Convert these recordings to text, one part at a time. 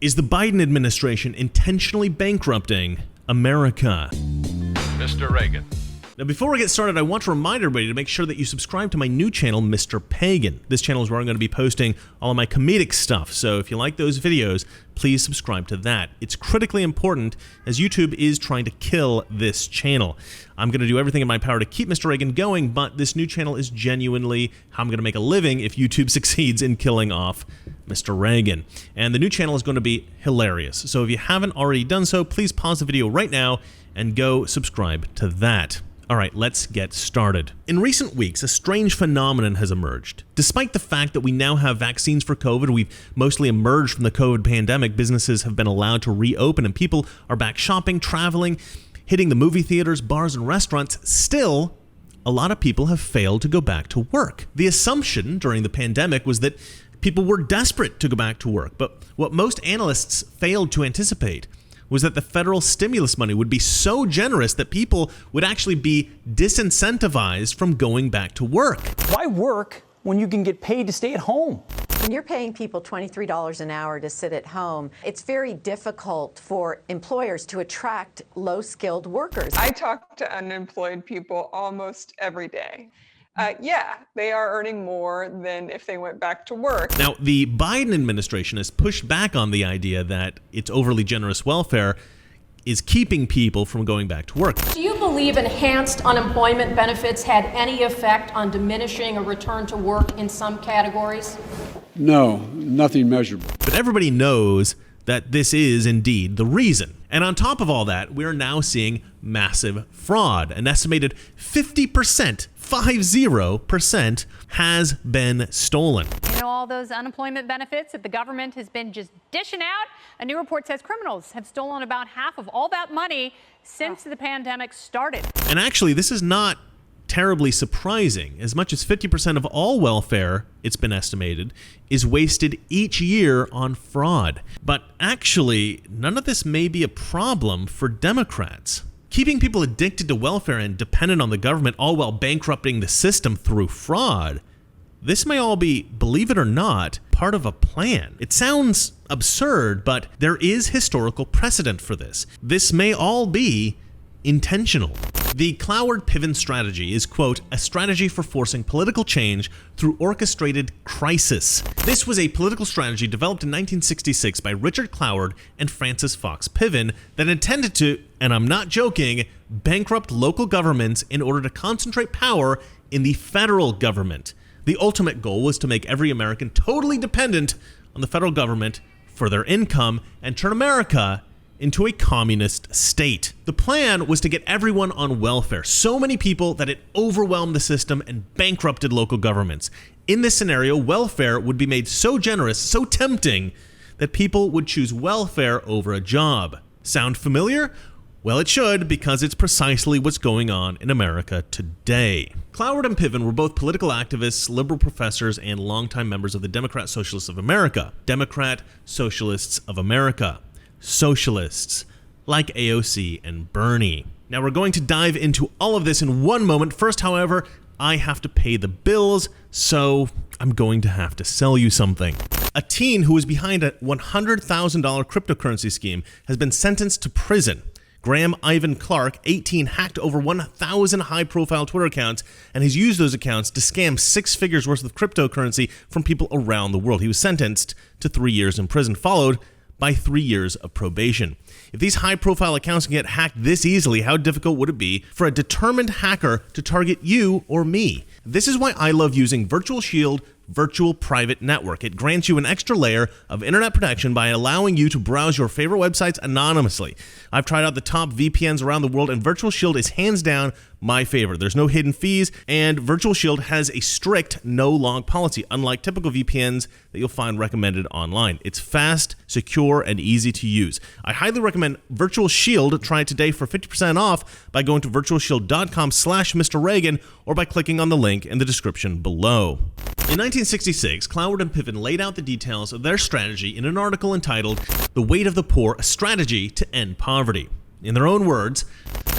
Is the Biden administration intentionally bankrupting America? Mr. Reagan. Now, before we get started, I want to remind everybody to make sure that you subscribe to my new channel, Mr. Pagan. This channel is where I'm going to be posting all of my comedic stuff, so if you like those videos, please subscribe to that. It's critically important as YouTube is trying to kill this channel. I'm going to do everything in my power to keep Mr. Reagan going, but this new channel is genuinely how I'm going to make a living if YouTube succeeds in killing off Mr. Reagan. And the new channel is going to be hilarious. So if you haven't already done so, please pause the video right now and go subscribe to that. All right, let's get started. In recent weeks, a strange phenomenon has emerged. Despite the fact that we now have vaccines for COVID, we've mostly emerged from the COVID pandemic, businesses have been allowed to reopen and people are back shopping, traveling, hitting the movie theaters, bars, and restaurants. Still, a lot of people have failed to go back to work. The assumption during the pandemic was that people were desperate to go back to work, but what most analysts failed to anticipate was that the federal stimulus money would be so generous that people would actually be disincentivized from going back to work. Why work when you can get paid to stay at home? When you're paying people $23 an hour to sit at home, it's very difficult for employers to attract low-skilled workers. I talk to unemployed people almost every day. Yeah, they are earning more than if they went back to work. Now, the Biden administration has pushed back on the idea that its overly generous welfare is keeping people from going back to work. Do you believe enhanced unemployment benefits had any effect on diminishing a return to work in some categories? No, nothing measurable. But everybody knows that this is indeed the reason. And on top of all that, we're now seeing massive fraud. An estimated 50%, 50%, has been stolen. You know, all those unemployment benefits that the government has been just dishing out? A new report says criminals have stolen about half of all that money since the pandemic started. And actually, this is not terribly surprising. As much as 50% of all welfare, it's been estimated, is wasted each year on fraud. But actually, none of this may be a problem for Democrats. Keeping people addicted to welfare and dependent on the government, all while bankrupting the system through fraud, this may all be, believe it or not, part of a plan. It sounds absurd, but there is historical precedent for this. This may all be intentional. The Cloward-Piven strategy is, quote, a strategy for forcing political change through orchestrated crisis. This was a political strategy developed in 1966 by Richard Cloward and Francis Fox Piven that intended to, and I'm not joking, bankrupt local governments in order to concentrate power in the federal government. The ultimate goal was to make every American totally dependent on the federal government for their income and turn America into a communist state. The plan was to get everyone on welfare, so many people that it overwhelmed the system and bankrupted local governments. In this scenario, welfare would be made so generous, so tempting, that people would choose welfare over a job. Sound familiar? Well, it should, because it's precisely what's going on in America today. Cloward and Piven were both political activists, liberal professors, and longtime members of the Democrat Socialists of America. Democrat Socialists of America. Socialists like AOC and Bernie. Now we're going to dive into all of this in one moment. First, however, I have to pay the bills, so I'm going to have to sell you something. A teen who was behind a $100,000 cryptocurrency scheme has been sentenced to prison. Graham Ivan Clark, 18, hacked over 1,000 high-profile Twitter accounts and has used those accounts to scam 6 figures worth of cryptocurrency from people around the world. He was sentenced to 3 years in prison, followed by 3 years of probation. If these high-profile accounts can get hacked this easily, how difficult would it be for a determined hacker to target you or me? This is why I love using Virtual Shield Virtual Private Network. It grants you an extra layer of internet protection by allowing you to browse your favorite websites anonymously. I've tried out the top VPNs around the world, and Virtual Shield is hands down my favorite. There's no hidden fees, and Virtual Shield has a strict no-log policy, unlike typical VPNs that you'll find recommended online. It's fast, secure, and easy to use. I highly recommend Virtual Shield. Try it today for 50% off by going to virtualshield.com/Mr. Reagan or by clicking on the link in the description below. In 1966, Cloward and Piven laid out the details of their strategy in an article entitled "The Weight of the Poor, a Strategy to End Poverty." In their own words,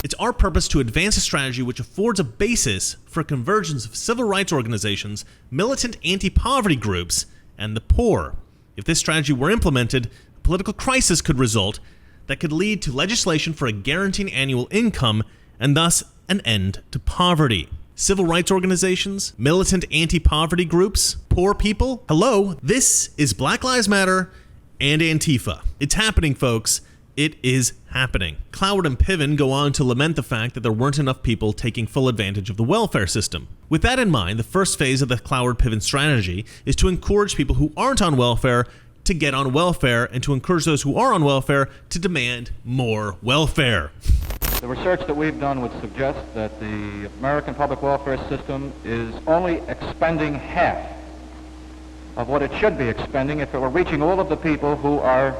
it's our purpose to advance a strategy which affords a basis for a convergence of civil rights organizations, militant anti-poverty groups, and the poor. If this strategy were implemented, A political crisis could result that could lead to legislation for a guaranteed annual income and thus an end to poverty. Civil rights organizations, militant anti-poverty groups, poor people. Hello, this is Black Lives Matter and Antifa. It's happening, folks. It is happening. Cloward and Piven go on to lament the fact that there weren't enough people taking full advantage of the welfare system. With that in mind, the first phase of the Cloward-Piven strategy is to encourage people who aren't on welfare to get on welfare and to encourage those who are on welfare to demand more welfare. The research that we've done would suggest that the American public welfare system is only expending half of what it should be expending if it were reaching all of the people who are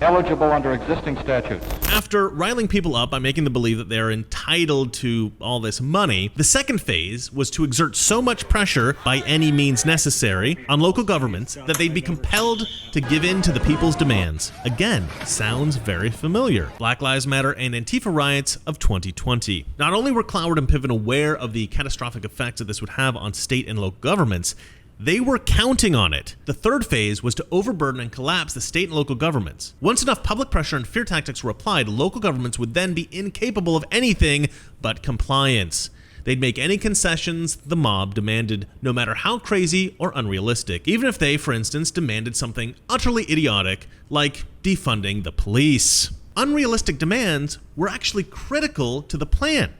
eligible under existing statutes. After riling people up by making them believe that they are entitled to all this money, the second phase was to exert so much pressure by any means necessary on local governments that they'd be compelled to give in to the people's demands. Again, sounds very familiar. Black Lives Matter and Antifa riots of 2020. Not only were Cloward and Piven aware of the catastrophic effects that this would have on state and local governments, they were counting on it. The third phase was to overburden and collapse the state and local governments. Once enough public pressure and fear tactics were applied, local governments would then be incapable of anything but compliance. They'd make any concessions the mob demanded, no matter how crazy or unrealistic, even if they, for instance, demanded something utterly idiotic, like defunding the police. Unrealistic demands were actually critical to the plan.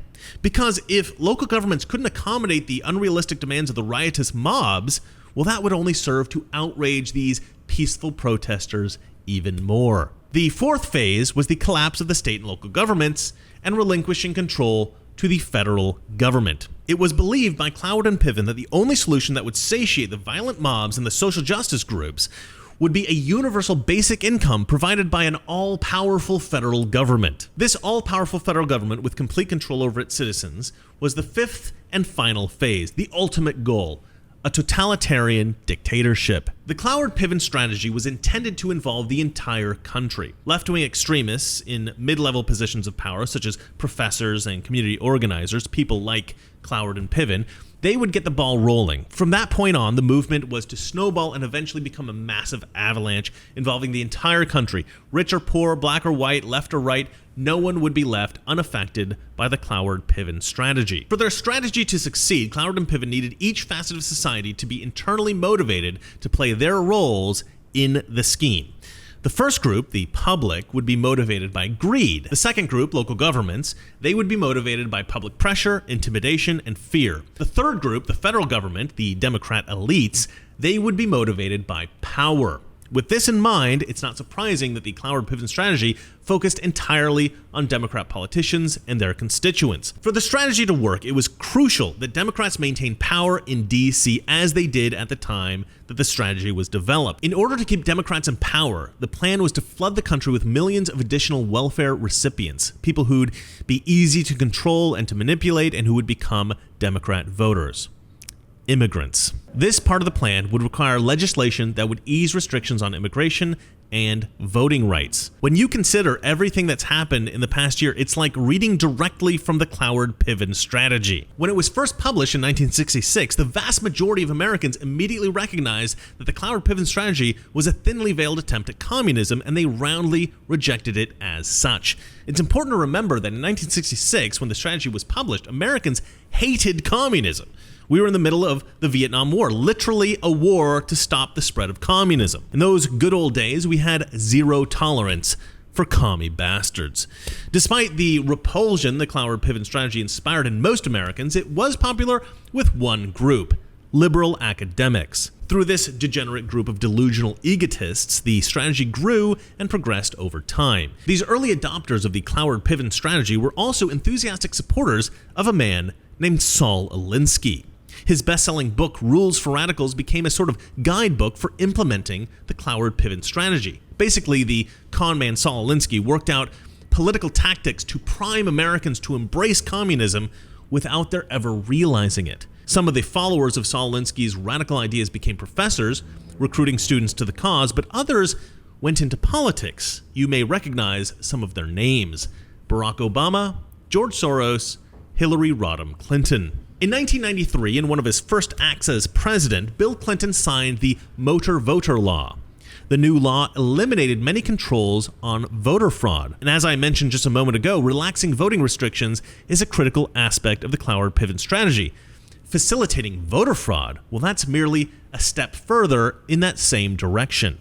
Because if local governments couldn't accommodate the unrealistic demands of the riotous mobs, well, that would only serve to outrage these peaceful protesters even more. The fourth phase was the collapse of the state and local governments and relinquishing control to the federal government. It was believed by Cloward and Piven that the only solution that would satiate the violent mobs and the social justice groups would be a universal basic income provided by an all-powerful federal government. This all-powerful federal government with complete control over its citizens was the fifth and final phase, the ultimate goal, a totalitarian dictatorship. The Cloward-Piven strategy was intended to involve the entire country. Left-wing extremists in mid-level positions of power, such as professors and community organizers, people like Cloward and Piven, they would get the ball rolling. From that point on, the movement was to snowball and eventually become a massive avalanche involving the entire country. Rich or poor, black or white, left or right, no one would be left unaffected by the Cloward-Piven strategy. For their strategy to succeed, Cloward and Piven needed each facet of society to be internally motivated to play their roles in the scheme. The first group, the public, would be motivated by greed. The second group, local governments, they would be motivated by public pressure, intimidation, and fear. The third group, the federal government, the Democrat elites, they would be motivated by power. With this in mind, it's not surprising that the Cloward-Piven strategy focused entirely on Democrat politicians and their constituents. For the strategy to work, it was crucial that Democrats maintain power in D.C. as they did at the time that the strategy was developed. In order to keep Democrats in power, the plan was to flood the country with millions of additional welfare recipients, people who'd be easy to control and to manipulate and who would become Democrat voters. Immigrants. This part of the plan would require legislation that would ease restrictions on immigration and voting rights. When you consider everything that's happened in the past year, it's like reading directly from the Cloward-Piven strategy. When it was first published in 1966, the vast majority of Americans immediately recognized that the Cloward-Piven strategy was a thinly veiled attempt at communism, and they roundly rejected it as such. It's important to remember that in 1966, when the strategy was published, Americans hated communism. We were in the middle of the Vietnam War, literally a war to stop the spread of communism. In those good old days, we had zero tolerance for commie bastards. Despite the repulsion the Cloward-Piven strategy inspired in most Americans, it was popular with one group, liberal academics. Through this degenerate group of delusional egotists, the strategy grew and progressed over time. These early adopters of the Cloward-Piven strategy were also enthusiastic supporters of a man named Saul Alinsky. His best-selling book, Rules for Radicals, became a sort of guidebook for implementing the Cloward-Piven strategy. Basically, the con man Saul Alinsky worked out political tactics to prime Americans to embrace communism without their ever realizing it. Some of the followers of Saul Alinsky's radical ideas became professors, recruiting students to the cause, but others went into politics. You may recognize some of their names: Barack Obama, George Soros, Hillary Rodham Clinton. In 1993, in one of his first acts as president, Bill Clinton signed the Motor Voter Law. The new law eliminated many controls on voter fraud. And as I mentioned just a moment ago, relaxing voting restrictions is a critical aspect of the Cloward-Piven strategy. Facilitating voter fraud, well, that's merely a step further in that same direction.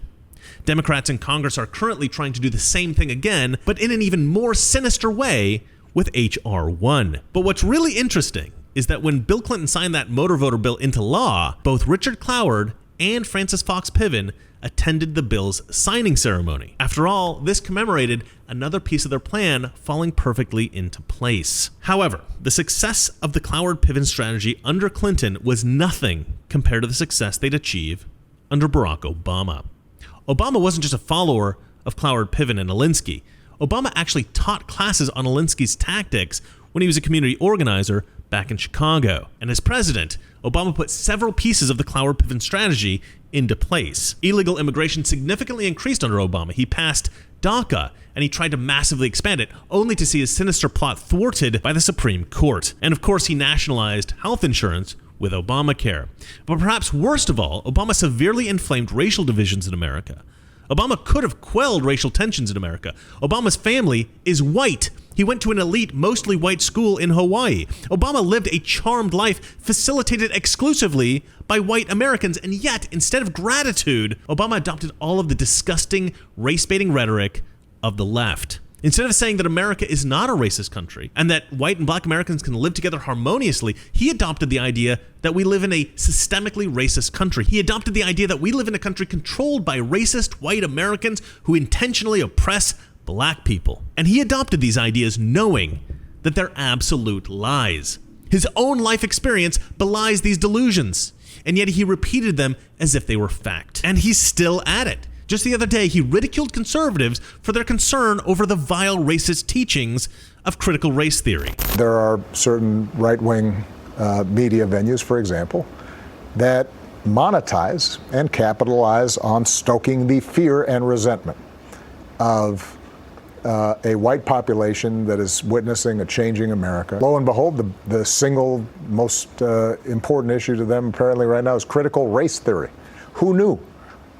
Democrats in Congress are currently trying to do the same thing again, but in an even more sinister way with H.R. 1. But what's really interesting is that when Bill Clinton signed that motor voter bill into law, both Richard Cloward and Frances Fox Piven attended the bill's signing ceremony. After all, this commemorated another piece of their plan falling perfectly into place. However, the success of the Cloward-Piven strategy under Clinton was nothing compared to the success they'd achieve under Barack Obama. Obama wasn't just a follower of Cloward-Piven and Alinsky. Obama actually taught classes on Alinsky's tactics when he was a community organizer back in Chicago. And as president, Obama put several pieces of the Cloward-Piven strategy into place. Illegal immigration significantly increased under Obama. He passed DACA, and he tried to massively expand it, only to see his sinister plot thwarted by the Supreme Court. And of course, he nationalized health insurance with Obamacare. But perhaps worst of all, Obama severely inflamed racial divisions in America. Obama could have quelled racial tensions in America. Obama's family is white. He went to an elite, mostly white school in Hawaii. Obama lived a charmed life facilitated exclusively by white Americans, and yet, instead of gratitude, Obama adopted all of the disgusting, race-baiting rhetoric of the left. Instead of saying that America is not a racist country and that white and black Americans can live together harmoniously, he adopted the idea that we live in a systemically racist country. He adopted the idea that we live in a country controlled by racist white Americans who intentionally oppress black people. And he adopted these ideas knowing that they're absolute lies. His own life experience belies these delusions, and yet he repeated them as if they were fact. And he's still at it. Just the other day, he ridiculed conservatives for their concern over the vile racist teachings of critical race theory. There are certain right-wing media venues, for example, that monetize and capitalize on stoking the fear and resentment of a white population that is witnessing a changing America. Lo and behold, the single most important issue to them apparently right now is critical race theory. Who knew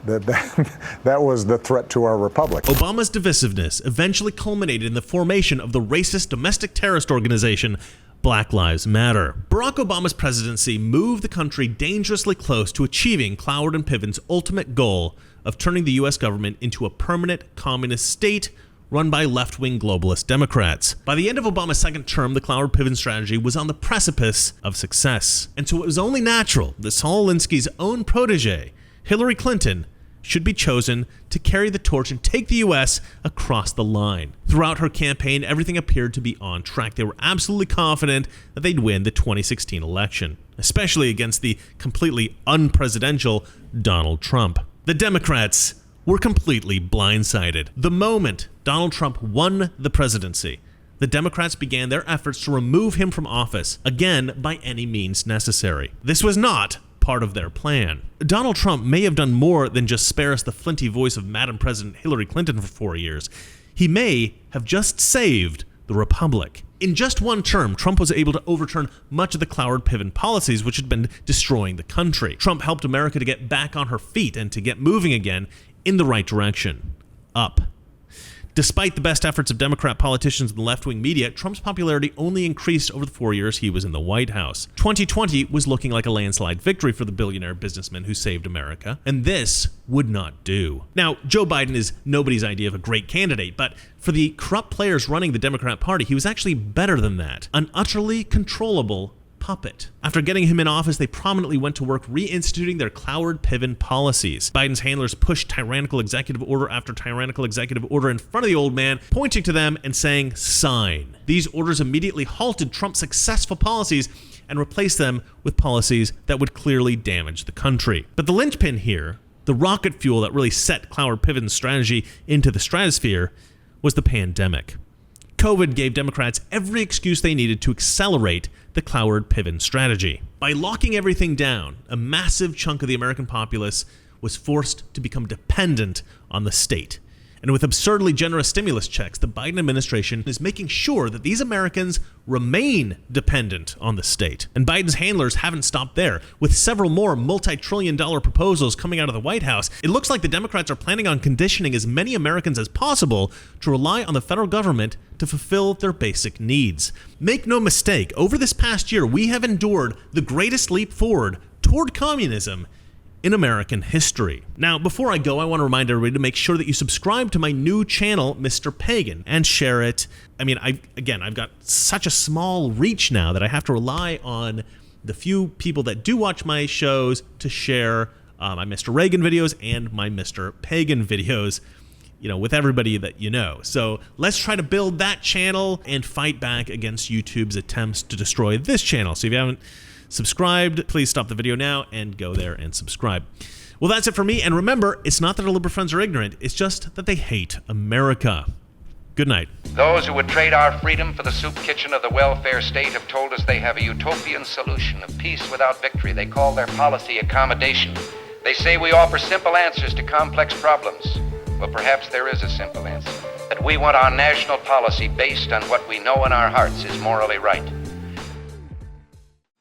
that was the threat to our republic? Obama's divisiveness eventually culminated in the formation of the racist domestic terrorist organization Black Lives Matter. Barack Obama's presidency moved the country dangerously close to achieving Cloward and Piven's ultimate goal of turning the U.S. government into a permanent communist state run by left-wing globalist Democrats. By the end of Obama's second term, the Cloward-Piven strategy was on the precipice of success. And so it was only natural that Saul Alinsky's own protege, Hillary Clinton, should be chosen to carry the torch and take the U.S. across the line. Throughout her campaign, everything appeared to be on track. They were absolutely confident that they'd win the 2016 election, especially against the completely unpresidential Donald Trump. The Democrats were completely blindsided. The moment Donald Trump won the presidency, the Democrats began their efforts to remove him from office, again by any means necessary. This was not part of their plan. Donald Trump may have done more than just spare us the flinty voice of Madam President Hillary Clinton for 4 years. He may have just saved the republic. In just one term, Trump was able to overturn much of the Cloward-Piven policies which had been destroying the country. Trump helped America to get back on her feet and to get moving again in the right direction, up. Despite the best efforts of Democrat politicians and the left-wing media, Trump's popularity only increased over the 4 years he was in the White House. 2020 was looking like a landslide victory for the billionaire businessman who saved America, and this would not do. Now, Joe Biden is nobody's idea of a great candidate, but for the corrupt players running the Democrat Party, he was actually better than that. An utterly controllable puppet. After getting him in office, they prominently went to work reinstituting their Cloward-Piven policies. Biden's handlers pushed tyrannical executive order after tyrannical executive order in front of the old man, pointing to them and saying, "Sign." These orders immediately halted Trump's successful policies and replaced them with policies that would clearly damage the country. But the linchpin here, the rocket fuel that really set Cloward-Piven's strategy into the stratosphere, was the pandemic. COVID gave Democrats every excuse they needed to accelerate the Cloward-Piven strategy. By locking everything down, a massive chunk of the American populace was forced to become dependent on the state. And with absurdly generous stimulus checks, the Biden administration is making sure that these Americans remain dependent on the state. And Biden's handlers haven't stopped there. With several more multi-trillion-dollar proposals coming out of the White House, it looks like the Democrats are planning on conditioning as many Americans as possible to rely on the federal government to fulfill their basic needs. Make no mistake, over this past year, we have endured the greatest leap forward toward communism in American history. Now, before I go, I want to remind everybody to make sure that you subscribe to my new channel, Mr. Pagan, and share it. I mean, I've got such a small reach now that I have to rely on the few people that do watch my shows to share my Mr. Reagan videos and my Mr. Pagan videos, with everybody that you know. So let's try to build that channel and fight back against YouTube's attempts to destroy this channel. So if you haven't subscribed, please stop the video now and go there and subscribe. Well, that's it for me. And remember, it's not that our liberal friends are ignorant. It's just that they hate America. Good night. Those who would trade our freedom for the soup kitchen of the welfare state have told us they have a utopian solution of peace without victory. They call their policy accommodation. They say we offer simple answers to complex problems. Well, perhaps there is a simple answer. That we want our national policy based on what we know in our hearts is morally right.